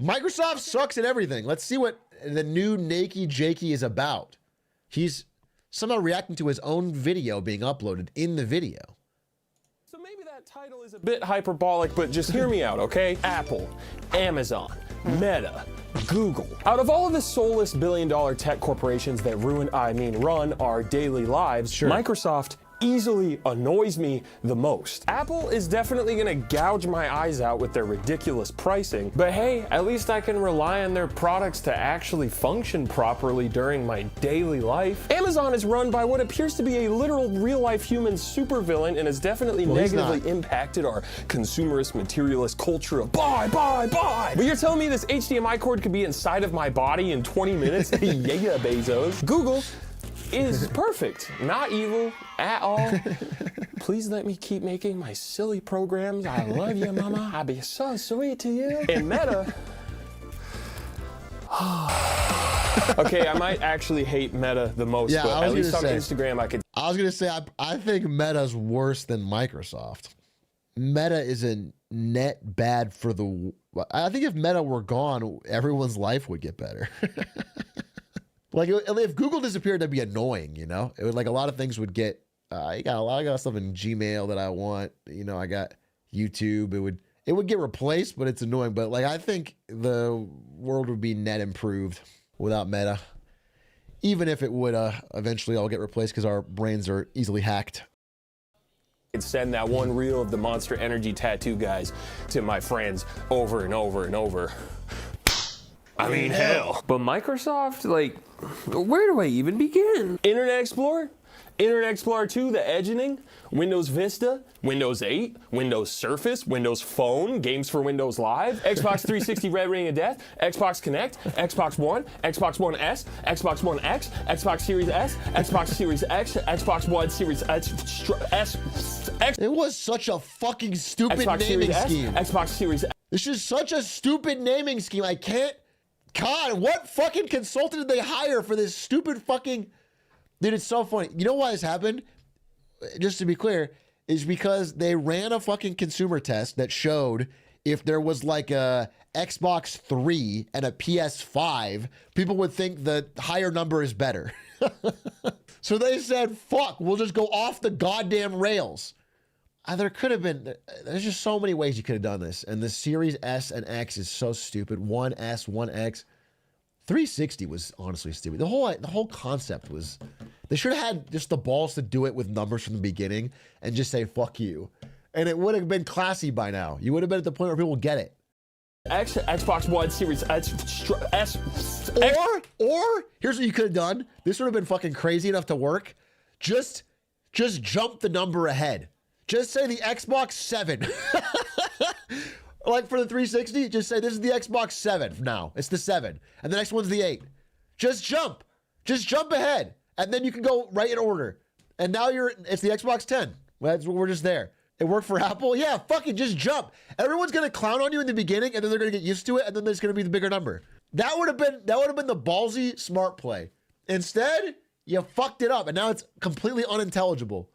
Microsoft sucks at everything. Let's see what the new Nakey Jakey is about. He's somehow reacting to his own video being uploaded in the video. So maybe that title is a bit hyperbolic, but just hear me out, okay? Apple, Amazon, Meta, Google. Out of all of the soulless billion-dollar tech corporations that run our daily lives, sure, Microsoft easily annoys me the most. Apple is definitely gonna gouge my eyes out with their ridiculous pricing, but hey, at least I can rely on their products to actually function properly during my daily life. Amazon is run by what appears to be a literal real-life human supervillain and has definitely negatively impacted our consumerist, materialist culture of buy. But you're telling me this HDMI cord could be inside of my body in 20 minutes? Yeah, Bezos. Google is perfect, not evil at all. Please let me keep making my silly programs. I love you, mama. I'll be so sweet to you. And Meta. Okay, I might actually hate Meta the most, but at least on Instagram I could. I was gonna say I think Meta's worse than Microsoft. Meta is a net bad for the. I think if Meta were gone, everyone's life would get better. Like if Google disappeared, that'd be annoying, you know? It would, like, a lot of things would get, I got stuff in Gmail that I want, you know, I got YouTube, it would get replaced, but it's annoying. But like, I think the world would be net improved without Meta, even if it would eventually all get replaced because our brains are easily hacked. I'd send that one reel of the Monster Energy tattoo guys to my friends over and over and over. I mean, hell. But Microsoft, like, where do I even begin? Internet Explorer, Internet Explorer 2, the edging, Windows Vista, Windows 8, Windows Surface, Windows Phone, games for Windows Live, Xbox 360 Red Ring of Death, Xbox Connect, Xbox One, Xbox One S, Xbox One X, Xbox Series S, Xbox Series X, Xbox One Series X. It was such a fucking stupid naming scheme. Xbox Series X. This is such a stupid naming scheme. I can't. God, what fucking consultant did they hire for this stupid fucking... Dude, it's so funny. You know why this happened? Just to be clear, is because they ran a fucking consumer test that showed if there was like a Xbox 3 and a PS5, people would think the higher number is better. So they said, fuck, we'll just go off the goddamn rails. There could have been, there's just so many ways you could have done this. And the Series S and X is so stupid. 1S, 1X. 360 was honestly stupid. The whole concept was, they should have had just the balls to do it with numbers from the beginning and just say, fuck you. And it would have been classy by now. You would have been at the point where people get it. Xbox One Series S. Or, here's what you could have done. This would have been fucking crazy enough to work. Just jump the number ahead. Just say the Xbox 7. Like for the 360, just say this is the Xbox 7 now. It's the 7. And the next one's the 8. Just jump. Just jump ahead. And then you can go right in order. And now it's the Xbox 10. We're just there. It worked for Apple? Yeah, fucking just jump. Everyone's gonna clown on you in the beginning and then they're gonna get used to it and then there's gonna be the bigger number. That would have been the ballsy smart play. Instead, you fucked it up and now it's completely unintelligible.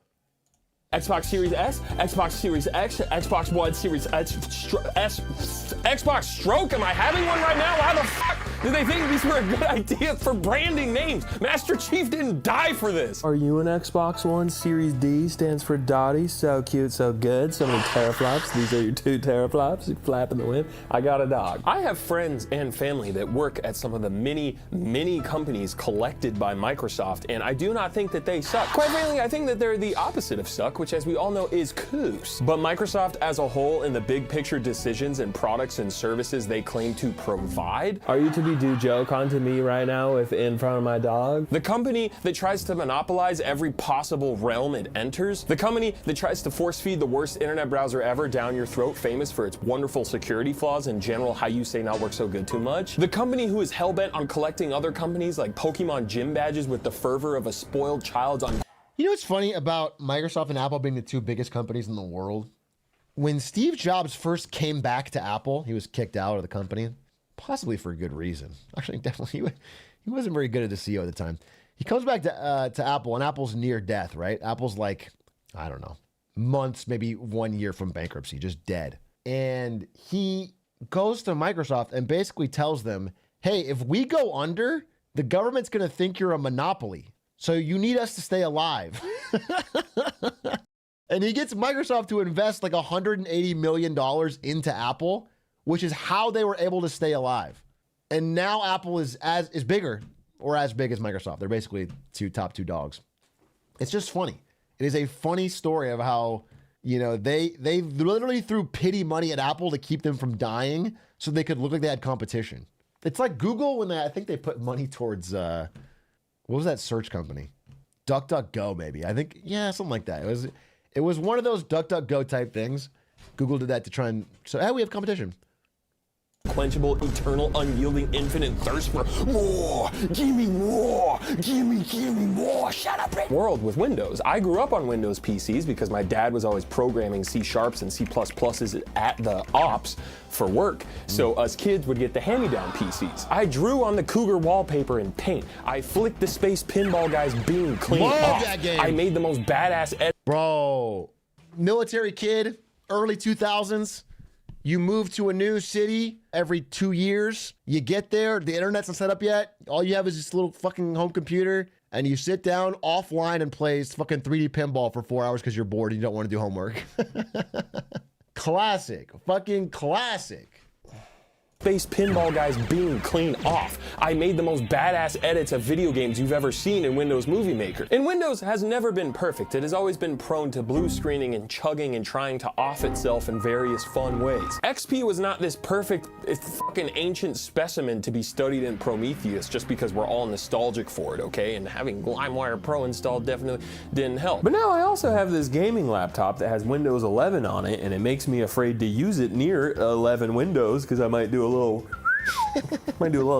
Xbox Series S, Xbox Series X, Xbox One Series S, Xbox Stroke. Am I having one right now? Why the fuck did they think these were a good idea for branding names? Master Chief didn't die for this. Are you an Xbox One? Series D stands for Dottie. So cute, so good. So many teraflops. These are your 2 teraflops. You flap in the wind. I got a dog. I have friends and family that work at some of the many companies collected by Microsoft, and I do not think that they suck. Quite frankly, I think that they're the opposite of suck, which as we all know is coos. But Microsoft as a whole in the big picture decisions and products and services they claim to provide. Are you to be do joke onto me right now in front of my dog? The company that tries to monopolize every possible realm it enters. The company that tries to force feed the worst internet browser ever down your throat, famous for its wonderful security flaws and general how you say not work so good too much. The company who is hell-bent on collecting other companies like Pokemon gym badges with the fervor of a spoiled child's on. You know what's funny about Microsoft and Apple being the 2 biggest companies in the world? When Steve Jobs first came back to Apple, he was kicked out of the company, possibly for a good reason. Actually, definitely, he wasn't very good at the CEO at the time. He comes back to Apple, and Apple's near death, right? Apple's like, I don't know, months, maybe 1 year from bankruptcy, just dead. And he goes to Microsoft and basically tells them, hey, if we go under, the government's going to think you're a monopoly. So you need us to stay alive. And he gets Microsoft to invest like $180 million into Apple, which is how they were able to stay alive. And now Apple is bigger or as big as Microsoft. They're basically top two dogs. It's just funny. It is a funny story of how, you know, they literally threw pity money at Apple to keep them from dying so they could look like they had competition. It's like Google when I think they put money towards, what was that search company? DuckDuckGo, maybe. I think, yeah, something like that. It was one of those DuckDuckGo type things. Google did that to try and, so, hey, we have competition. Quenchable, eternal, unyielding, infinite thirst for more. Give me more. Give me more. Shut up, Rick. World with Windows. I grew up on Windows PCs because my dad was always programming C-sharps and C++s at the ops for work. So us kids would get the hand-me-down PCs. I drew on the Cougar wallpaper in Paint. I flicked the Space Pinball Guy's beam clean off. That game. I made the most badass Bro, military kid, early 2000s. You move to a new city every 2 years. You get there, the internet's not set up yet. All you have is this little fucking home computer, and you sit down offline and play fucking 3D pinball for 4 hours because you're bored and you don't want to do homework. Classic. Fucking classic. Space Pinball Guy's beam clean off. I made the most badass edits of video games you've ever seen in Windows Movie Maker. And Windows has never been perfect. It has always been prone to blue screening and chugging and trying to off itself in various fun ways. XP was not this perfect, fucking ancient specimen to be studied in Prometheus just because we're all nostalgic for it, okay? And having LimeWire Pro installed definitely didn't help. But now I also have this gaming laptop that has Windows 11 on it, and it makes me afraid to use it near 11 Windows because I might do a little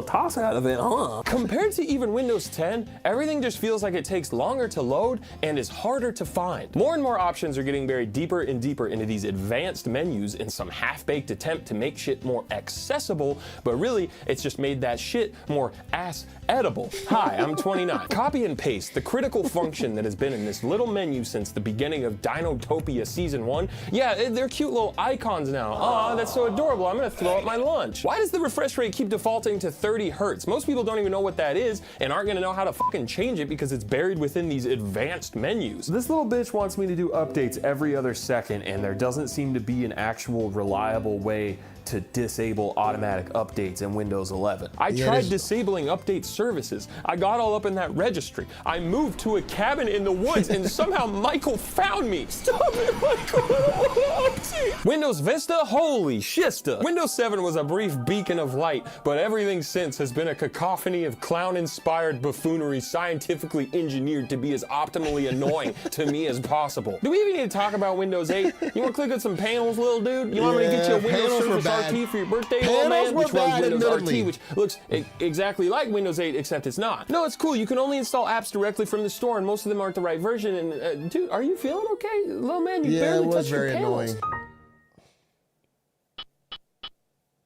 toss out of it, huh? Compared to even Windows 10, everything just feels like it takes longer to load and is harder to find. More and more options are getting buried deeper and deeper into these advanced menus in some half-baked attempt to make shit more accessible, but really, it's just made that shit more ass-edible. Hi, I'm 29. Copy and paste, the critical function that has been in this little menu since the beginning of Dinotopia Season 1. Yeah, they're cute little icons now. Aw, that's so adorable, I'm gonna throw up my lunch. Why does the refresh rate keep defaulting to 30 hertz? Most people don't even know what that is and aren't gonna know how to fucking change it because it's buried within these advanced menus. This little bitch wants me to do updates every other second, and there doesn't seem to be an actual reliable way to disable automatic updates in Windows 11. I tried disabling update services. I got all up in that registry. I moved to a cabin in the woods and somehow Michael found me. Stop it, Michael. Windows Vista, holy shista. Windows 7 was a brief beacon of light, but everything since has been a cacophony of clown-inspired buffoonery scientifically engineered to be as optimally annoying to me as possible. Do we even need to talk about Windows 8? You want to click on some panels, little dude? You want me to get you a Windows Surface RT for your birthday, old man? Which runs Windows RT, which looks exactly like Windows 8, except it's not. No, it's cool. You can only install apps directly from the store, and most of them aren't the right version. And dude, are you feeling okay? Little man, you barely touched your panels. Annoying.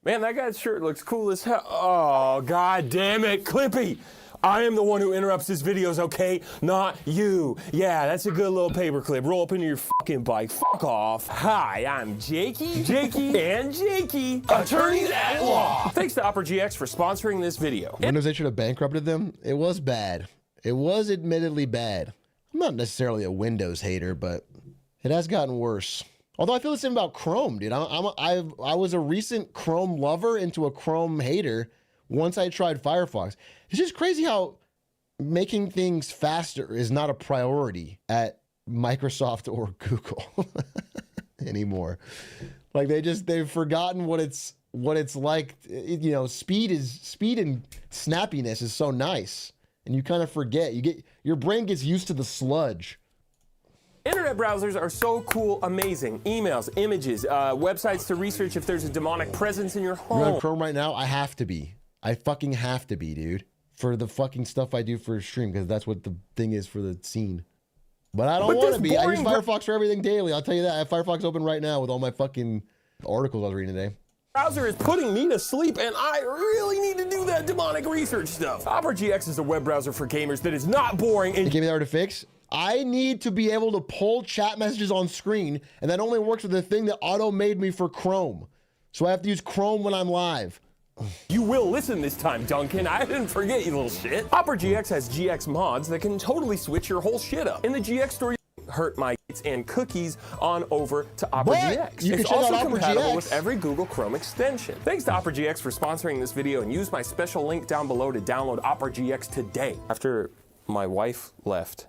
Man, that guy's shirt looks cool as hell. Oh, god damn it, Clippy! I am the one who interrupts his videos, okay? Not you. Yeah, that's a good little paperclip. Roll up into your fucking bike. Fuck off. Hi, I'm Jakey, and Jakey, attorneys at law. Thanks to Opera GX for sponsoring this video. Windows 8 should have bankrupted them. It was bad. It was admittedly bad. I'm not necessarily a Windows hater, but it has gotten worse. Although I feel the same about Chrome, dude. I was a recent Chrome lover into a Chrome hater once I tried Firefox. It's just crazy how making things faster is not a priority at Microsoft or Google anymore. Like they've forgotten what it's like. You know, speed and snappiness is so nice, and you kind of forget. Your brain gets used to the sludge. Internet browsers are so cool, amazing. Emails, images, websites to research if there's a demonic presence in your home. You're on Chrome right now? I have to be. I fucking have to be, dude. For the fucking stuff I do for stream, because that's what the thing is for the scene. But I don't want to be. I use Firefox for everything daily. I'll tell you that. I have Firefox open right now with all my fucking articles I was reading today. Browser is putting me to sleep, and I really need to do that demonic research stuff. Opera GX is a web browser for gamers that is not boring. And gave me that to fix. I need to be able to pull chat messages on screen, and that only works with the thing that auto made me for Chrome. So I have to use Chrome when I'm live. You will listen this time, Duncan. I didn't forget, you little shit. Opera GX has GX mods that can totally switch your whole shit up. In the GX store, you can hurt my and cookies on over to Opera GX. You can it's check also out Opera compatible GX with every Google Chrome extension. Thanks to Opera GX for sponsoring this video, and use my special link down below to download Opera GX today. After my wife left,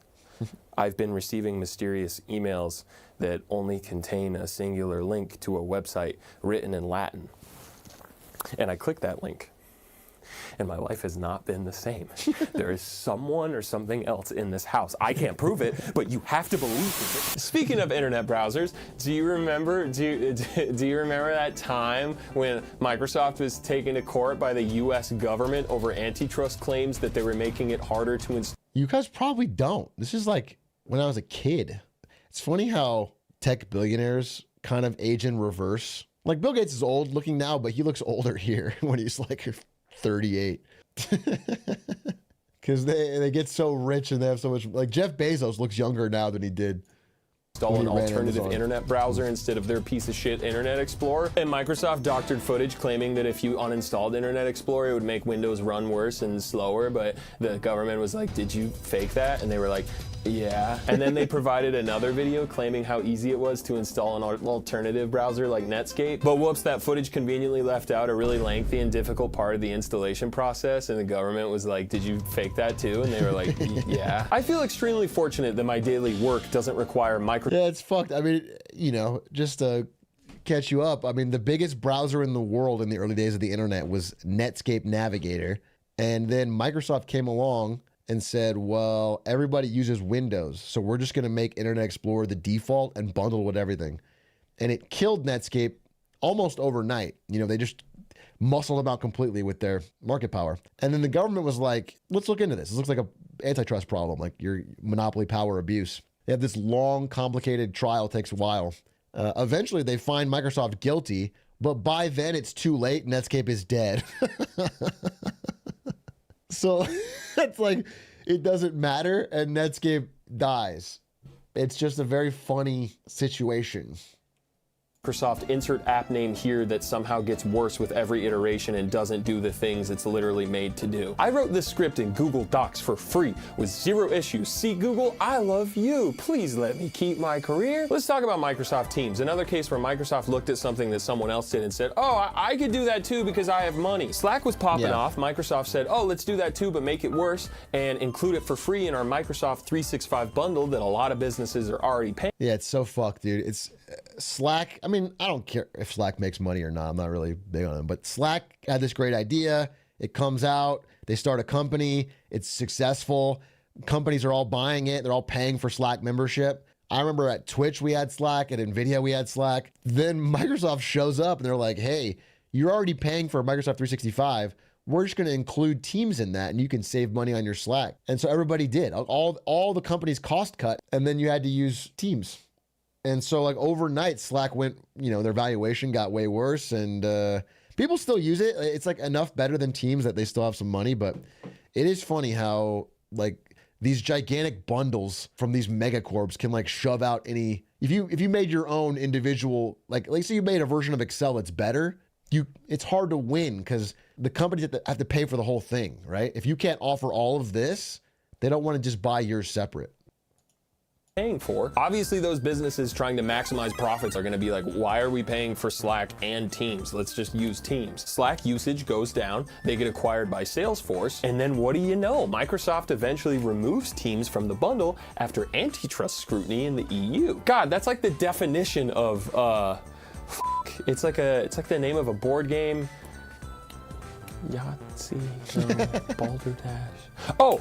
I've been receiving mysterious emails that only contain a singular link to a website written in Latin. And I clicked that link, and my life has not been the same. There is someone or something else in this house. I can't prove it, but you have to believe it. Speaking of internet browsers, do you remember that time when Microsoft was taken to court by the US government over antitrust claims that they were making it harder to install? You guys probably don't. This is like when I was a kid. It's funny how tech billionaires kind of age in reverse. Like Bill Gates is old looking now, but he looks older here when he's like 38. Because they get so rich and they have so much. Like Jeff Bezos looks younger now than he did. Install an alternative internet browser instead of their piece of shit Internet Explorer. And Microsoft doctored footage claiming that if you uninstalled Internet Explorer, it would make Windows run worse and slower. But the government was like, did you fake that? And they were like, yeah. And then they provided another video claiming how easy it was to install an alternative browser like Netscape. But whoops, that footage conveniently left out a really lengthy and difficult part of the installation process. And the government was like, did you fake that too? And they were like, yeah. I feel extremely fortunate that my daily work doesn't require Yeah, it's fucked. I mean, you know, just to catch you up, I mean, the biggest browser in the world in the early days of the internet was Netscape Navigator. And then Microsoft came along and said, well, everybody uses Windows, so we're just going to make Internet Explorer the default and bundle with everything. And it killed Netscape almost overnight. You know, they just muscled them out completely with their market power. And then the government was like, let's look into this. This looks like an antitrust problem, like your monopoly power abuse. They have this long, complicated trial, takes a while. Eventually, they find Microsoft guilty, but by then it's too late. Netscape is dead. So it's like, it doesn't matter, and Netscape dies. It's just a very funny situation. Microsoft insert app name here that somehow gets worse with every iteration and doesn't do the things it's literally made to do. I wrote this script in Google Docs for free with 0 issues. See, Google, I love you. Please let me keep my career. Let's talk about Microsoft Teams, another case where Microsoft looked at something that someone else did and said, oh, I could do that too because I have money. Slack was popping off. Microsoft said, oh, let's do that too, but make it worse and include it for free in our Microsoft 365 bundle that a lot of businesses are already paying. Yeah, it's so fucked, dude. It's Slack. I mean, I don't care if Slack makes money or not. I'm not really big on them. But Slack had this great idea. It comes out. They start a company. It's successful. Companies are all buying it. They're all paying for Slack membership. I remember at Twitch we had Slack. At NVIDIA we had Slack. Then Microsoft shows up and they're like, hey, you're already paying for Microsoft 365. We're just going to include Teams in that and you can save money on your Slack. And so everybody did. All the companies cost cut, and then you had to use Teams. And so like overnight, Slack went, you know, their valuation got way worse, and people still use it. It's like enough better than Teams that they still have some money, but it is funny how like these gigantic bundles from these megacorps can like shove out any, if you made your own individual, like say you made a version of Excel that's better, it's hard to win because the companies have to pay for the whole thing, right? If you can't offer all of this, they don't want to just buy yours separate. Paying for. Obviously, those businesses trying to maximize profits are going to be like, why are we paying for Slack and Teams? Let's just use Teams. Slack usage goes down, they get acquired by Salesforce, and then what do you know? Microsoft eventually removes Teams from the bundle after antitrust scrutiny in the EU. God, that's like the definition of it's like the name of a board game. Yahtzee, Balderdash. Oh,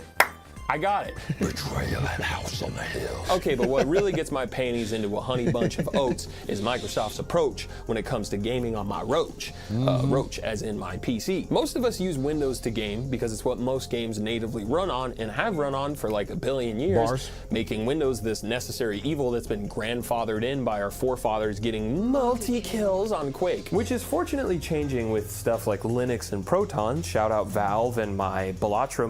I got it. Betrayal at House on the Hill. Okay, but what really gets my panties into a honey bunch of oats is Microsoft's approach when it comes to gaming on my Roach. Roach as in my PC. Most of us use Windows to game because it's what most games natively run on and have run on for like a billion years, making Windows this necessary evil that's been grandfathered in by our forefathers getting multi-kills on Quake, which is fortunately changing with stuff like Linux and Proton. Shout out Valve and my Balatro,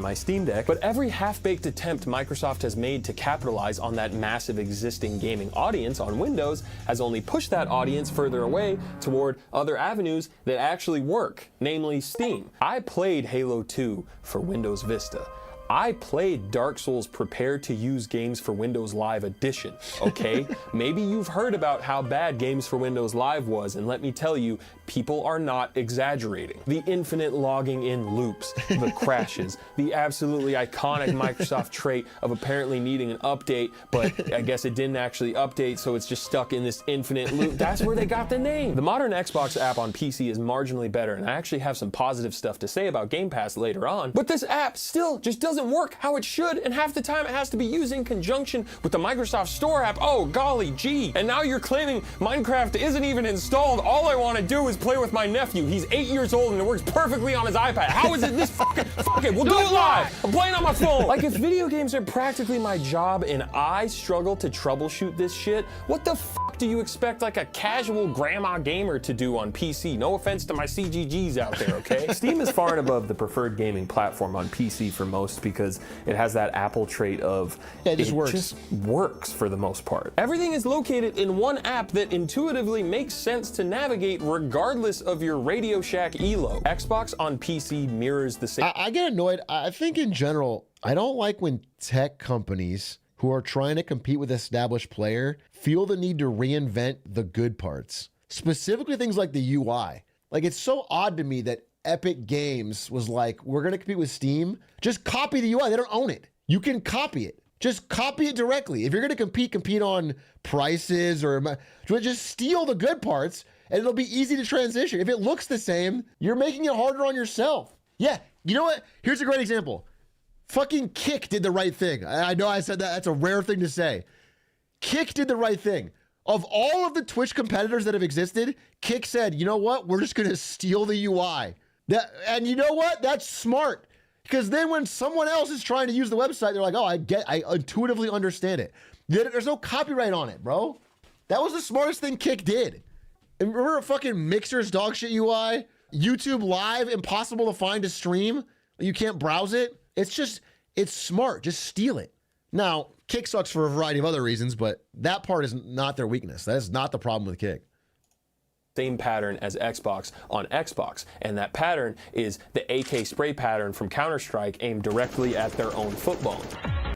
my Steam Steam Deck, but every half-baked attempt Microsoft has made to capitalize on that massive existing gaming audience on Windows has only pushed that audience further away toward other avenues that actually work, namely Steam. I played Halo 2 for Windows Vista. I played Dark Souls Prepare to Use Games for Windows Live Edition, okay? Maybe you've heard about how bad Games for Windows Live was, and let me tell you, people are not exaggerating. The infinite logging in loops, the crashes, the absolutely iconic Microsoft trait of apparently needing an update, but I guess it didn't actually update, so it's just stuck in this infinite loop. That's where they got the name. The modern Xbox app on PC is marginally better, and I actually have some positive stuff to say about Game Pass later on, but this app still just doesn't work how it should, and half the time it has to be used in conjunction with the Microsoft Store app. Oh, golly gee. And now you're claiming Minecraft isn't even installed. All I want to do is play with my nephew. He's 8 years old and it works perfectly on his iPad. How is it this fucking, fuck it, we'll do it live. I'm playing on my phone. Like, if video games are practically my job and I struggle to troubleshoot this shit, what the fuck do you expect like a casual grandma gamer to do on PC? No offense to my CGGs out there, okay? Steam is far and above the preferred gaming platform on PC for most because it has that Apple trait of it just works for the most part. Everything is located in one app that intuitively makes sense to navigate regardless of your Radio Shack ELO. Xbox on PC mirrors the same. I get annoyed. I think in general, I don't like when tech companies who are trying to compete with established player feel the need to reinvent the good parts. Specifically things like the UI. Like, it's so odd to me that Epic Games was like, we're going to compete with Steam. Just copy the UI. They don't own it. You can copy it. Just copy it directly. If you're going to compete on prices or just steal the good parts and it'll be easy to transition. If it looks the same, you're making it harder on yourself. Yeah. You know what? Here's a great example. Fucking Kick did the right thing. I know I said that. That's a rare thing to say. Kick did the right thing. Of all of the Twitch competitors that have existed, Kick said, you know what? We're just going to steal the UI. And you know what? That's smart. Because then when someone else is trying to use the website, they're like, oh, I intuitively understand it. There's no copyright on it, bro. That was the smartest thing Kick did. And remember fucking Mixer's dog shit UI? YouTube Live, impossible to find to stream. You can't browse it. It's smart. Just steal it. Now, Kick sucks for a variety of other reasons, but that part is not their weakness. That is not the problem with Kick. Same pattern as Xbox on Xbox, and that pattern is the AK spray pattern from Counter-Strike aimed directly at their own foot bone.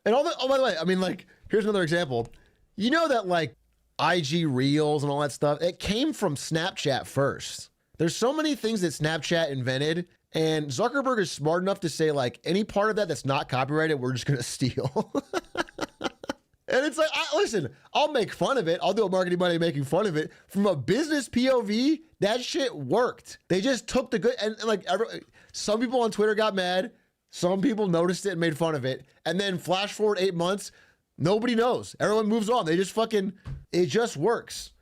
And oh, by the way, I mean, like, here's another example. You know that, like, IG Reels and all that stuff, it came from Snapchat first. There's so many things that Snapchat invented, and Zuckerberg is smart enough to say, like, any part of that that's not copyrighted, we're just going to steal. And it's like, listen, I'll make fun of it. I'll do a marketing money making fun of it. From a business POV, that shit worked. They just took the good, and like, some people on Twitter got mad. Some people noticed it and made fun of it. And then flash forward 8 months, nobody knows. Everyone moves on. They just fucking, it just works.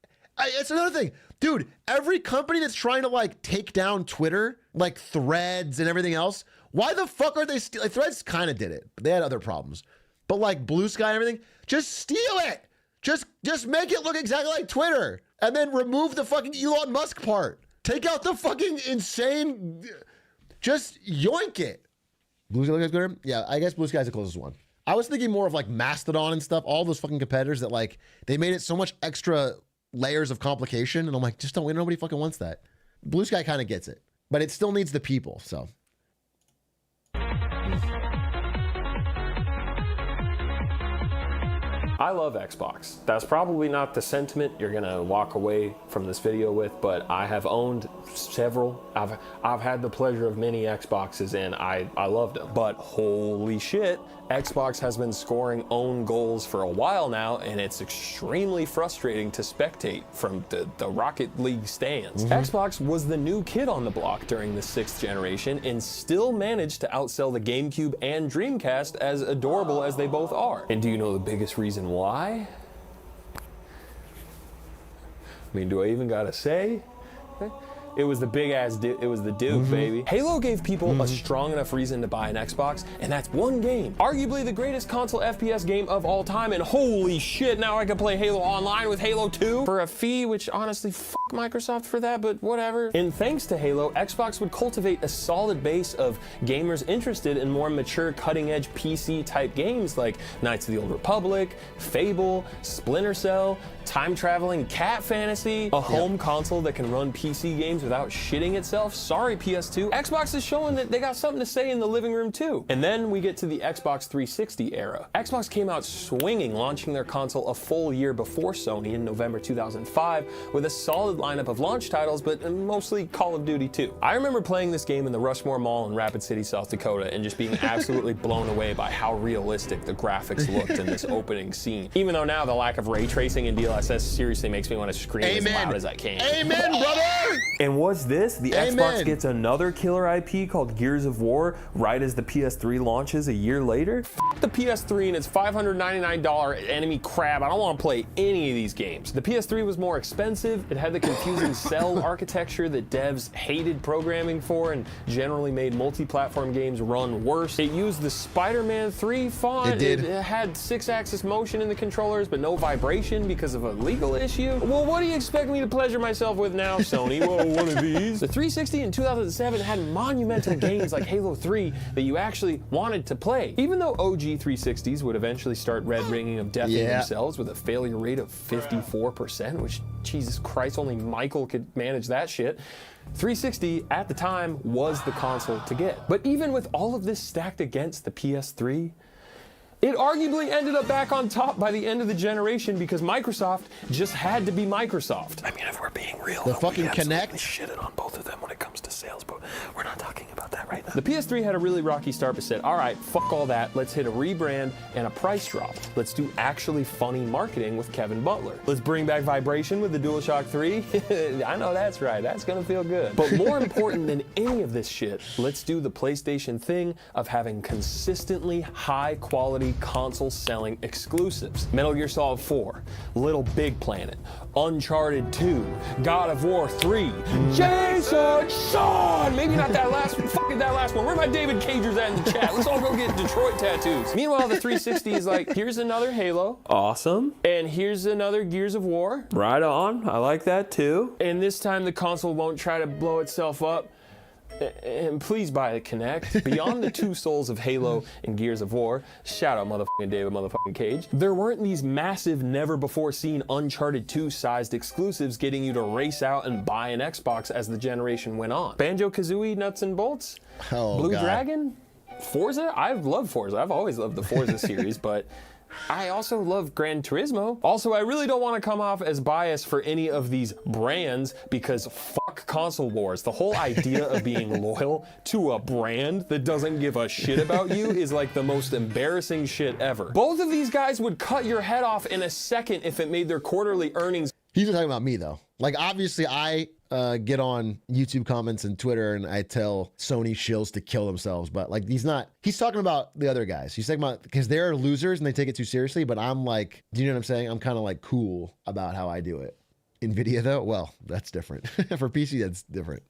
It's another thing. Dude, every company that's trying to like take down Twitter, like Threads and everything else, why the fuck are they like, Threads kind of did it, but they had other problems. But like Blue Sky and everything, just steal it. Just make it look exactly like Twitter. And then remove the fucking Elon Musk part. Take out the fucking insane, just yoink it. Blue Sky looks better? Yeah, I guess Blue Sky's the closest one. I was thinking more of like Mastodon and stuff, all those fucking competitors that like, they made it so much extra layers of complication. And I'm like, just don't wait, nobody fucking wants that. Blue Sky kind of gets it, but it still needs the people, so. I love Xbox. That's probably not the sentiment you're gonna walk away from this video with, but I have owned several. I've had the pleasure of many Xboxes and I loved them. But holy shit, Xbox has been scoring own goals for a while now, and it's extremely frustrating to spectate from the Rocket League stands. Xbox was the new kid on the block during the 6th generation and still managed to outsell the GameCube and Dreamcast, as adorable as they both are. And do you know the biggest reason why? I mean, do I even gotta say? It was the big ass it was the Duke, baby. Halo gave people a strong enough reason to buy an Xbox, and that's one game. Arguably the greatest console FPS game of all time, and holy shit, now I can play Halo Online with Halo 2 for a fee, which honestly, fuck Microsoft for that, but whatever. And thanks to Halo, Xbox would cultivate a solid base of gamers interested in more mature, cutting-edge PC-type games like Knights of the Old Republic, Fable, Splinter Cell, time-traveling cat fantasy, a home console that can run PC games without shitting itself. Sorry, PS2. Xbox is showing that they got something to say in the living room too. And then we get to the Xbox 360 era. Xbox came out swinging, launching their console a full year before Sony in November 2005 with a solid lineup of launch titles, but mostly Call of Duty 2. I remember playing this game in the Rushmore Mall in Rapid City, South Dakota, and just being absolutely blown away by how realistic the graphics looked in this opening scene. Even though now the lack of ray tracing in DLSS seriously makes me want to scream as loud as I can. Amen, brother! And what's this? The Amen. Xbox gets another killer IP called Gears of War right as the PS3 launches a year later? F the PS3 and its $599 enemy crab. I don't want to play any of these games. The PS3 was more expensive. It had the confusing cell architecture that devs hated programming for and generally made multi-platform games run worse. It used the Spider-Man 3 font. It did. It had 6-axis motion in the controllers, but no vibration because of a legal issue. Well, what do you expect me to pleasure myself with now, Sony? Well, one of these. The 360 in 2007 had monumental games like Halo 3 that you actually wanted to play. Even though OG 360s would eventually start red ringing of death in themselves with a failure rate of 54%, which, Jesus Christ, only Michael could manage that shit. 360 at the time was the console to get. But even with all of this stacked against the PS3, it arguably ended up back on top by the end of the generation because Microsoft just had to be Microsoft. I mean, if we're being real, The fucking Kinect. shitted on both of them when it comes to sales, but we're not talking about that right now. The PS3 had a really rocky start, but said, all right, fuck all that. Let's hit a rebrand and a price drop. Let's do actually funny marketing with Kevin Butler. Let's bring back vibration with the DualShock 3. I know that's right. That's gonna feel good. But more important than any of this shit, let's do the PlayStation thing of having consistently high quality console selling exclusives. Metal Gear Solid 4, Little Big Planet, Uncharted 2, God of War 3, Jason Shawn! Maybe not that last one, fucking that last one. Where my David Cagers at in the chat? Let's all go get Detroit tattoos. Meanwhile, the 360 is like, here's another Halo. Awesome. And here's another Gears of War. Right on. I like that too. And this time the console won't try to blow itself up. And please buy the Kinect. Beyond the two souls of Halo and Gears of War, shout out motherfucking David motherfucking Cage, there weren't these massive, never before seen Uncharted 2 sized exclusives getting you to race out and buy an Xbox as the generation went on. Banjo-Kazooie nuts and bolts? Blue Dragon? Forza? I love Forza. I've always loved the Forza series, but I also love Gran Turismo. Also, I really don't want to come off as biased for any of these brands because fuck console wars. The whole idea of being loyal to a brand that doesn't give a shit about you is like the most embarrassing shit ever. Both of these guys would cut your head off in a second if it made their quarterly earnings. He's not talking about me though. Like obviously I get on YouTube comments and Twitter and I tell Sony shills to kill themselves, but like he's talking about the other guys. He's talking about because they're losers and they take it too seriously, but I'm like, do you know what I'm saying? I'm kind of like cool about how I do it. NVIDIA though, well, that's different. For PC, that's different.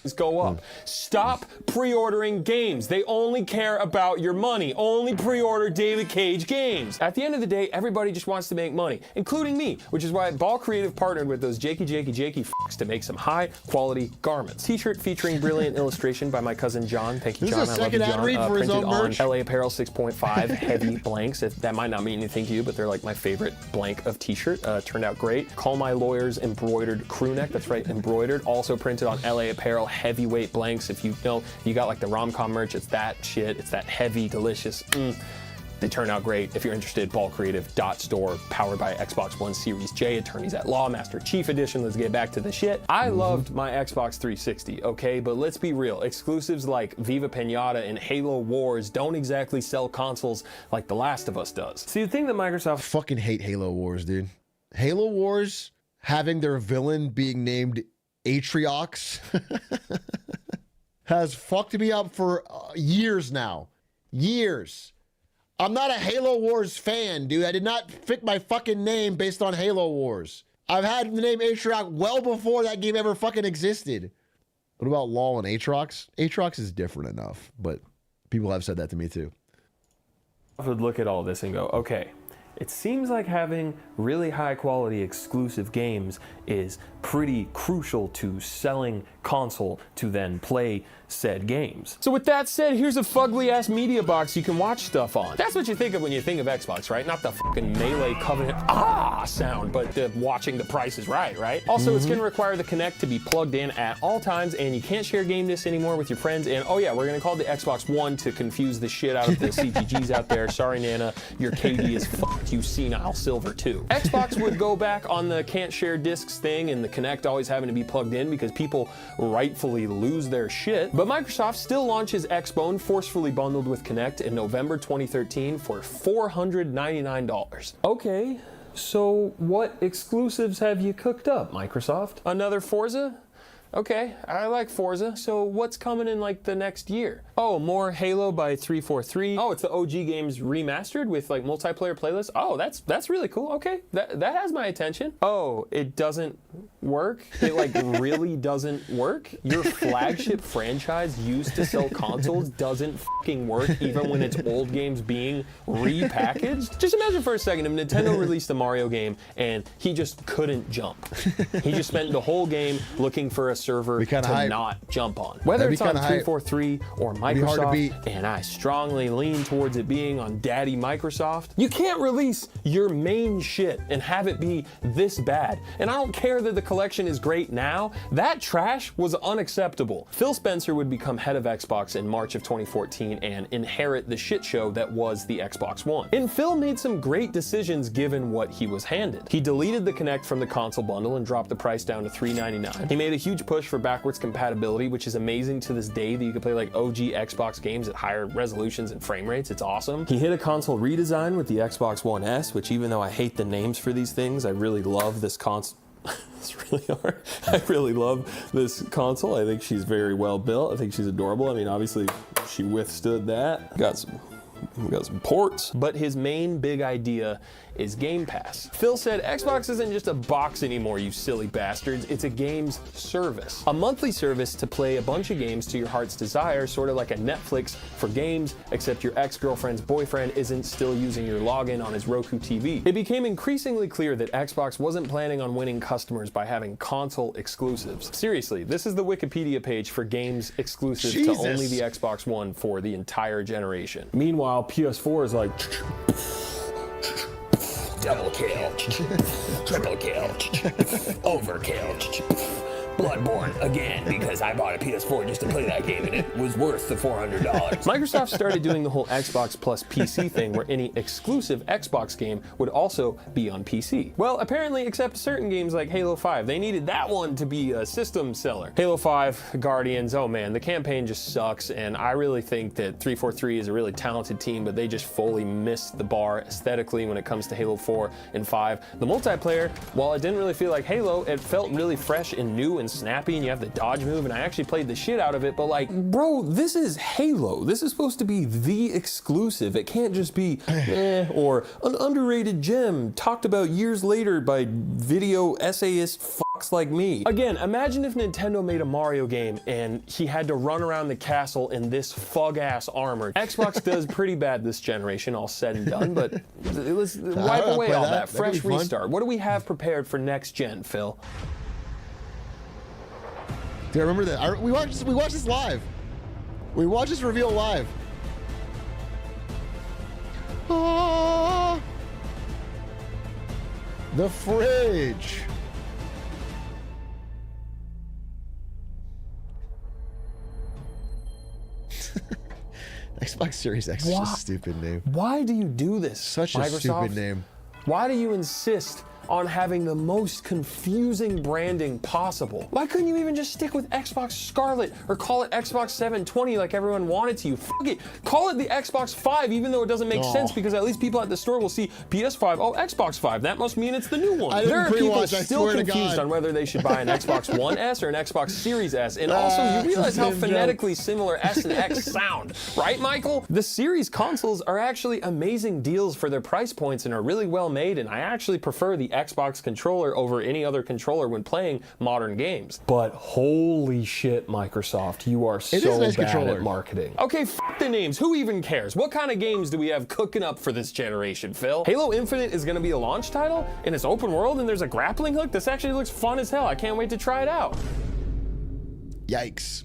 Let's go up. Stop pre-ordering games. They only care about your money. Only pre-order David Cage games. At the end of the day, everybody just wants to make money, including me, which is why Ball Creative partnered with those jakey fucks to make some high quality garments. T-shirt featuring brilliant illustration by my cousin John. Thank you, John. This is a second ad read for his printed own merch. on LA Apparel 6.5 heavy blanks. That might not mean anything to you, but they're like my favorite blank of t-shirt. Turned out great. Call My Lawyer's embroidered crew neck. That's right, embroidered. Also printed on LA Apparel heavyweight blanks. If you know, you got like the rom-com merch, it's that shit. It's that heavy, delicious. They turn out great. If you're interested, ballcreative.store, powered by Xbox One Series J, attorneys at law, Master Chief Edition. Let's get back to the shit. I loved my Xbox 360, okay? But let's be real. Exclusives like Viva Pinata and Halo Wars don't exactly sell consoles like The Last of Us does. See, the thing that Microsoft... I fucking hate Halo Wars, dude. Halo Wars having their villain being named Atrioc has fucked me up for years now. Years. I'm not a Halo Wars fan, dude. I did not pick my fucking name based on Halo Wars. I've had the name Atrioc well before that game ever fucking existed. What about LOL and Atrioc? Atrioc is different enough, but people have said that to me too. would look at all this and go, okay, It seems like having really high quality exclusive games is pretty crucial to selling console to then play said games. So with that said, here's a fugly ass media box you can watch stuff on. That's what you think of when you think of Xbox, right? Not the fucking Melee Covenant sound, but the watching The Price is Right, right? Also, it's gonna require the Kinect to be plugged in at all times, and you can't share game discs anymore with your friends. And oh yeah, we're gonna call it the Xbox One to confuse the shit out of the CTGs out there. Sorry, Nana, your KD is fucked, you senile silver too. Xbox would go back on the can't share discs thing and the Kinect always having to be plugged in because people rightfully lose their shit. But Microsoft still launches Xbone forcefully bundled with Kinect in November 2013 for $499. Okay, so what exclusives have you cooked up, Microsoft? Another Forza? Okay, I like Forza, so what's coming in like the next year? Oh, more Halo by 343. Oh, it's the OG games remastered with like multiplayer playlists. Oh, that's really cool. Okay, that has my attention. Oh, it doesn't work? It like really doesn't work? Your flagship franchise used to sell consoles doesn't fucking work even when it's old games being repackaged? Just imagine for a second if Nintendo released a Mario game and he just couldn't jump. He just spent the whole game looking for a server to not jump on. Whether it's on 343 or Microsoft, and I strongly lean towards it being on Daddy Microsoft, you can't release your main shit and have it be this bad. And I don't care that the collection is great now, that trash was unacceptable. Phil Spencer would become head of Xbox in March of 2014 and inherit the shit show that was the Xbox One. And Phil made some great decisions given what he was handed. He deleted the Kinect from the console bundle and dropped the price down to $399. He made a huge push for backwards compatibility, which is amazing to this day that you can play like OG Xbox games at higher resolutions and frame rates. It's awesome. He hit a console redesign with the Xbox One S, which even though I hate the names for these things, I really love this console. It's really hard. I really love this console. I think she's very well built. I think she's adorable. I mean, obviously she withstood that. Got some ports. But his main big idea is Game Pass. Phil said, Xbox isn't just a box anymore, you silly bastards. It's a games service. A monthly service to play a bunch of games to your heart's desire, sort of like a Netflix for games, except your ex-girlfriend's boyfriend isn't still using your login on his Roku TV. It became increasingly clear that Xbox wasn't planning on winning customers by having console exclusives. Seriously, this is the Wikipedia page for games exclusive to only the Xbox One for the entire generation. Meanwhile, PS4 is like double kill, triple kill, overkill, Bloodborne again because I bought a PS4 just to play that game and it was worth the $400. Microsoft started doing the whole Xbox plus PC thing where any exclusive Xbox game would also be on PC. Well, apparently except certain games like Halo 5. They needed that one to be a system seller. Halo 5, Guardians, oh man, the campaign just sucks and I really think that 343 is a really talented team, but they just fully missed the bar aesthetically when it comes to Halo 4 and 5. The multiplayer, while it didn't really feel like Halo, it felt really fresh and new and snappy and you have the dodge move and I actually played the shit out of it, but like, bro, this is Halo. This is supposed to be the exclusive. It can't just be or an underrated gem talked about years later by video essayist fucks like me. Again, imagine if Nintendo made a Mario game and he had to run around the castle in this fug-ass armor. Xbox does pretty bad this generation, all said and done, but let's wipe away all that. Fresh restart. What do we have prepared for next gen, Phil? Do you remember that? We watched this live. We watched this reveal live. Ah, the fridge. Xbox Series X is just a stupid name. Why do you do this, Such Microsoft? a stupid name. Why do you insist on having the most confusing branding possible? Why couldn't you even just stick with Xbox Scarlet or call it Xbox 720 like everyone wanted to? Fuck it. Call it the Xbox 5 even though it doesn't make sense because at least people at the store will see PS5, oh, Xbox 5. That must mean it's the new one. There are people still confused on whether they should buy an Xbox One S or an Xbox Series S. And also you realize how phonetically similar S and X sound, right, Michael? The Series consoles are actually amazing deals for their price points and are really well made, and I actually prefer the Xbox controller over any other controller when playing modern games. But holy shit, Microsoft, you are so is a nice bad controller. at marketing. Okay, f the names. Who even cares? What kind of games do we have cooking up for this generation, Phil? Halo Infinite is going to be a launch title, and it's open world, and there's a grappling hook? This actually looks fun as hell. I can't wait to try it out. Yikes.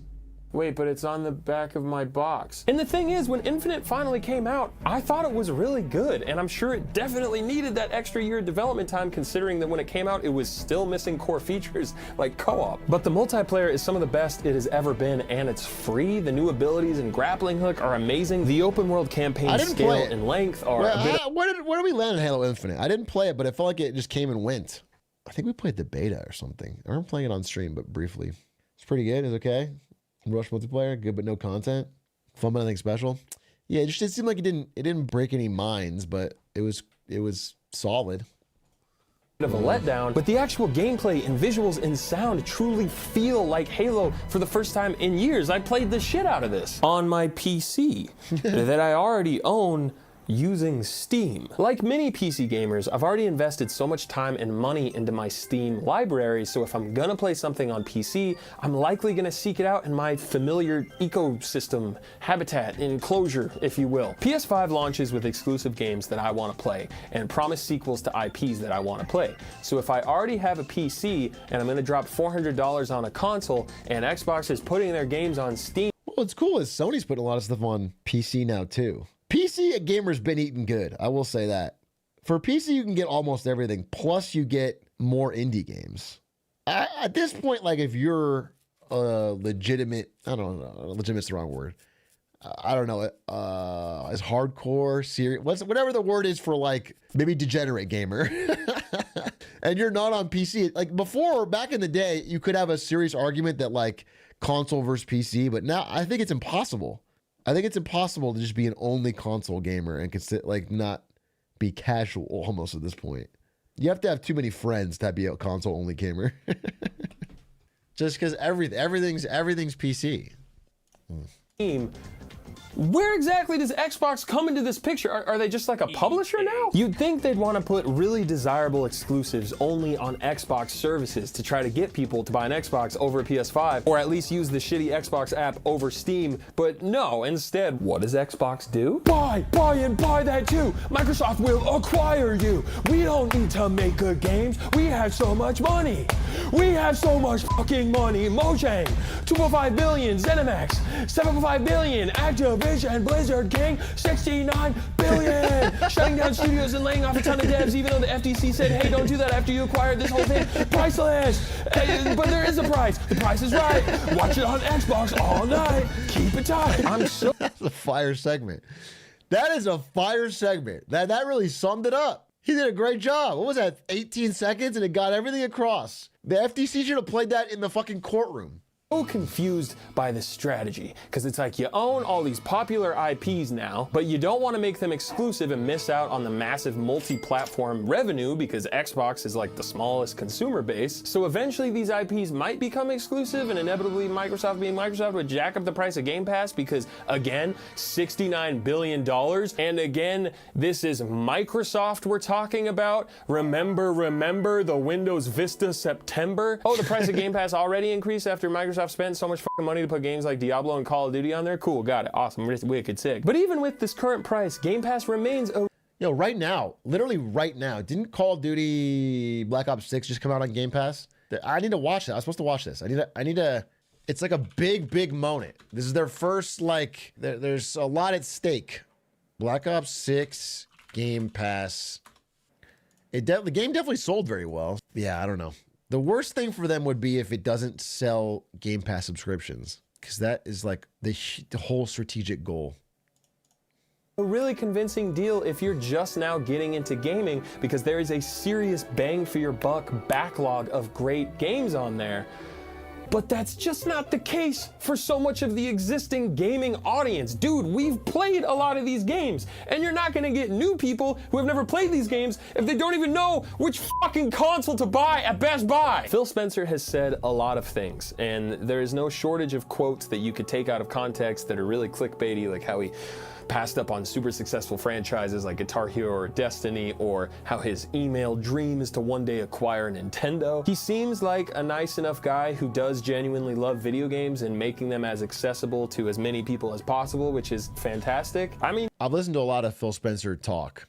Wait, but it's on the back of my box. And the thing is, when Infinite finally came out, I thought it was really good, and I'm sure it definitely needed that extra year of development time, considering that when it came out, it was still missing core features like co-op. But the multiplayer is some of the best it has ever been, and it's free. The new abilities and grappling hook are amazing. The open world campaign scale and length are a bit where did we land in Halo Infinite? I didn't play it, but it felt like it just came and went. I think we played the beta or something. I remember playing it on stream, but briefly. It's pretty good. It's okay. Rush multiplayer, good but no content. Fun but nothing special. Yeah, it seemed like it didn't break any minds, but it was solid. of a letdown, but the actual gameplay and visuals and sound truly feel like Halo for the first time in years. I played the shit out of this on my PC that I already own using Steam. Like many PC gamers, I've already invested so much time and money into my Steam library, so if I'm gonna play something on PC, I'm likely gonna seek it out in my familiar ecosystem, habitat, enclosure, if you will. PS5 launches with exclusive games that I wanna play, and promise sequels to IPs that I wanna play. So if I already have a PC, and I'm gonna drop $400 on a console, and Xbox is putting their games on Steam. Well, what's cool is Sony's putting a lot of stuff on PC now too. PC gamers been eating good, I will say that. For PC, you can get almost everything, plus you get more indie games. At this point, like if you're a legitimate, I don't know, legitimate's the wrong word. I don't know, as hardcore, serious, whatever the word is for like maybe degenerate gamer. And you're not on PC. Like before, back in the day, you could have a serious argument that like console versus PC, but now I think it's impossible. I think it's impossible to just be an only console gamer and like not be casual almost at this point. You have to have too many friends to be a console only gamer. Just because everything's PC. Where exactly does Xbox come into this picture? Are they just like a publisher now? You'd think they'd want to put really desirable exclusives only on Xbox services to try to get people to buy an Xbox over a PS5, or at least use the shitty Xbox app over Steam, but no, instead, what does Xbox do? Buy and buy that too! Microsoft will acquire you! We don't need to make good games, we have so much money! We have so much fucking money! Mojang, 2.5 billion, ZeniMax, 7.5 billion, Activision, Blizzard King, 69 billion! Shutting down studios and laying off a ton of devs, even though the FTC said, hey, don't do that after you acquired this whole thing. Priceless! But there is a price. The price is right. Watch it on Xbox all night. Keep it tight. I'm so... That's a fire segment. That is a fire segment. That really summed it up. He did a great job. What was that, 18 seconds? And it got everything across. The FTC should have played that in the fucking courtroom. So confused by this strategy, because it's like you own all these popular IPs now, but you don't want to make them exclusive and miss out on the massive multi-platform revenue because Xbox is like the smallest consumer base. So eventually these IPs might become exclusive, and inevitably Microsoft being Microsoft would jack up the price of Game Pass because, again, $69 billion. And again, this is Microsoft we're talking about. Remember the Windows Vista September? Oh, the price of Game Pass already increased after Microsoft spent so much fucking money to put games like Diablo and Call of Duty on there. Cool, got it, awesome, wicked sick. But even with this current price, Game Pass remains a... Yo, right now, literally right now, didn't Call of Duty Black Ops 6 just come out on Game Pass? I need to watch that. I was supposed to watch this. I need to, it's like a big moment. This is their first, like, there's a lot at stake. Black Ops 6, Game Pass. The game definitely sold very well. Yeah, I don't know. The worst thing for them would be if it doesn't sell Game Pass subscriptions, because that is like the whole strategic goal. A really convincing deal if you're just now getting into gaming, because there is a serious bang for your buck backlog of great games on there. But that's just not the case for so much of the existing gaming audience. Dude, we've played a lot of these games, and you're not gonna get new people who have never played these games if they don't even know which fucking console to buy at Best Buy. Phil Spencer has said a lot of things, and there is no shortage of quotes that you could take out of context that are really clickbaity, like how he passed up on super successful franchises like Guitar Hero or Destiny, or how his email dream is to one day acquire Nintendo. He seems like a nice enough guy who does genuinely love video games and making them as accessible to as many people as possible, which is fantastic. I mean, I've listened to a lot of Phil Spencer talk.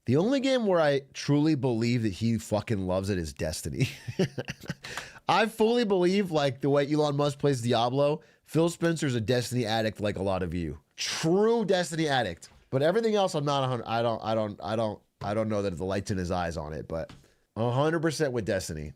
The only game where I truly believe that he fucking loves it is Destiny. I fully believe, like the way Elon Musk plays Diablo, Phil Spencer's a Destiny addict like a lot of you. True Destiny addict. But everything else, I'm not 100. I don't know that the light's in his eyes on it, but 100% with Destiny.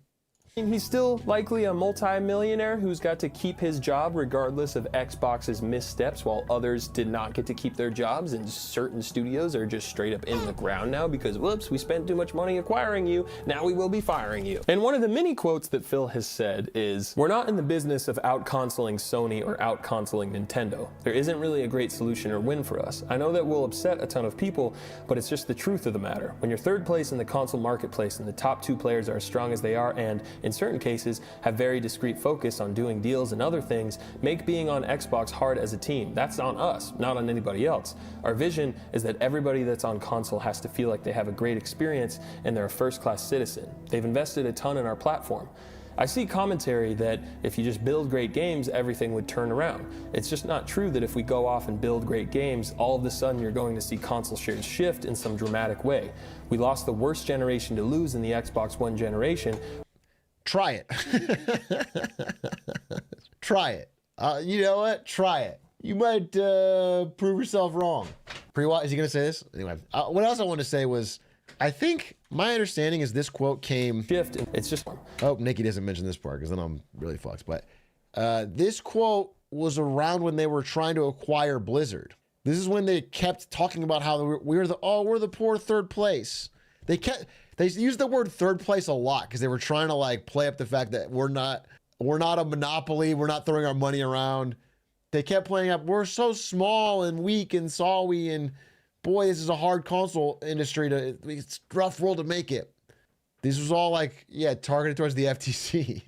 he's still likely a multi-millionaire who's got to keep his job regardless of Xbox's missteps, while others did not get to keep their jobs, and certain studios are just straight up in the ground now because, whoops, we spent too much money acquiring you, now we will be firing you. And one of the many quotes that Phil has said is, "We're not in the business of out-consoling Sony or out-consoling Nintendo. There isn't really a great solution or win for us. I know that will upset a ton of people, but it's just the truth of the matter. When you're third place in the console marketplace and the top two players are as strong as they are, and in certain cases have very discrete focus on doing deals and other things, make being on Xbox hard as a team. That's on us, not on anybody else. Our vision is that everybody that's on console has to feel like they have a great experience and they're a first-class citizen. They've invested a ton in our platform. I see commentary that if you just build great games, everything would turn around. It's just not true that if we go off and build great games, all of a sudden you're going to see console shares shift in some dramatic way. We lost the worst generation to lose in the Xbox One generation." Try it. Try it. You know what? Try it. You might prove yourself wrong. Is he going to say this? Anyway, what else I wanted to say was, I think my understanding is this quote came... It's just... Oh, Nikki doesn't mention this part because then I'm really fucked. But this quote was around when they were trying to acquire Blizzard. This is when they kept talking about how we're the poor third place. They used the word third place a lot because they were trying to like play up the fact that we're not a monopoly. We're not throwing our money around. They kept playing up, we're so small and weak and sorry, and boy, this is a hard console industry it's a rough world to make it. This was all like, yeah, targeted towards the FTC.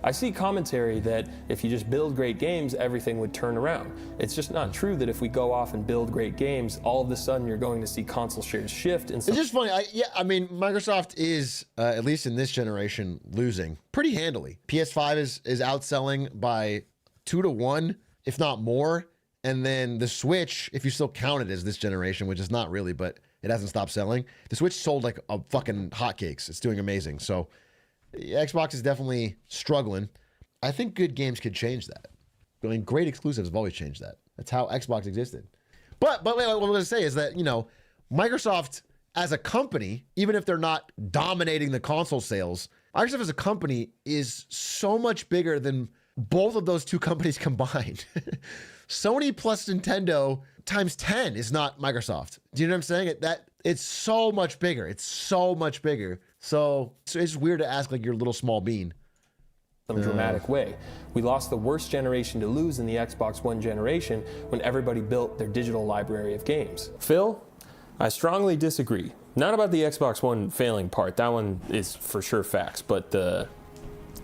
I see commentary that if you just build great games, everything would turn around. It's just not true that if we go off and build great games, all of a sudden you're going to see console shares shift. It's just funny. I mean, Microsoft is, at least in this generation, losing pretty handily. PS5 is outselling by 2-1, if not more. And then the Switch, if you still count it as this generation, which is not really, but it hasn't stopped selling. The Switch sold like a fucking hotcakes. It's doing amazing. So Xbox is definitely struggling. I think good games could change that. I mean, great exclusives have always changed that. That's how Xbox existed. But what I'm going to say is that, you know, Microsoft as a company, even if they're not dominating the console sales, Microsoft as a company is so much bigger than both of those two companies combined. Sony plus Nintendo times 10 is not Microsoft. Do you know what I'm saying? It's so much bigger. It's so much bigger. So it's weird to ask like your little small bean. Some dramatic way. We lost the worst generation to lose in the Xbox One generation when everybody built their digital library of games. Phil, I strongly disagree. Not about the Xbox One failing part. That one is for sure facts, but the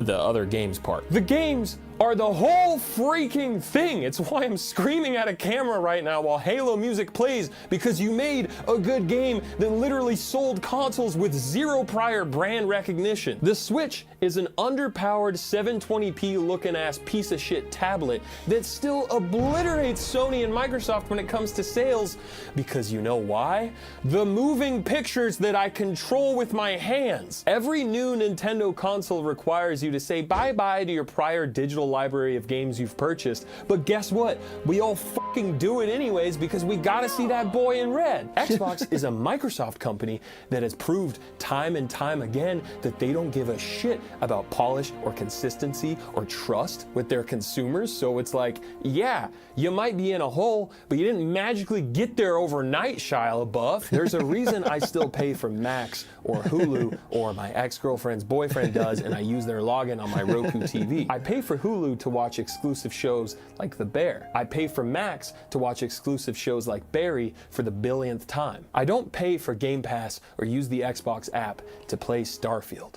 other games part. The games are the whole freaking thing. It's why I'm screaming at a camera right now while Halo music plays, because you made a good game that literally sold consoles with zero prior brand recognition. The Switch is an underpowered 720p looking ass piece of shit tablet that still obliterates Sony and Microsoft when it comes to sales, because you know why? The moving pictures that I control with my hands. Every new Nintendo console requires you to say bye-bye to your prior digital library of games you've purchased. But guess what? We all fucking do it anyways because we gotta see that boy in red. Xbox is a Microsoft company that has proved time and time again that they don't give a shit about polish or consistency or trust with their consumers. So it's like, yeah, you might be in a hole, but you didn't magically get there overnight, Shia LaBeouf. There's a reason I still pay for Max or Hulu, or my ex-girlfriend's boyfriend does, and I use their login on my Roku TV. I pay for Hulu to watch exclusive shows like The Bear. I pay for Max to watch exclusive shows like Barry for the billionth time. I don't pay for Game Pass or use the Xbox app to play Starfield.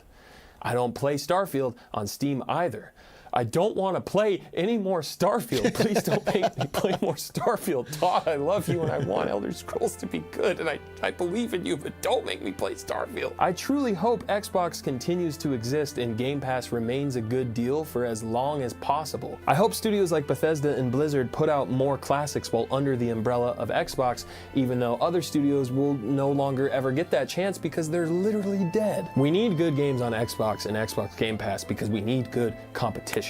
I don't play Starfield on Steam either. I don't want to play any more Starfield. Please don't make me play more Starfield. Todd, I love you and I want Elder Scrolls to be good and I believe in you, but don't make me play Starfield. I truly hope Xbox continues to exist and Game Pass remains a good deal for as long as possible. I hope studios like Bethesda and Blizzard put out more classics while under the umbrella of Xbox, even though other studios will no longer ever get that chance because they're literally dead. We need good games on Xbox and Xbox Game Pass because we need good competition.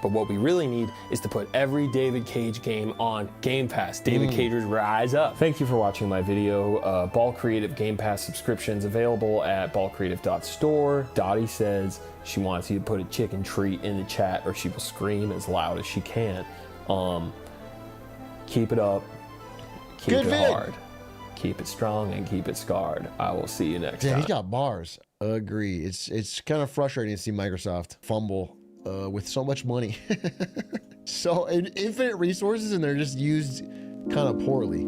But what we really need is to put every David Cage game on Game Pass. David Cage's Rise Up. Thank you for watching my video. Ball Creative Game Pass subscriptions available at ballcreative.store. Dottie says she wants you to put a chicken treat in the chat or she will scream as loud as she can. Keep it up. Keep it hard. Keep it strong and keep it scarred. I will see you next time. He's got bars. Agree. It's kind of frustrating to see Microsoft fumble with so much money. So infinite resources and they're just used kind of poorly.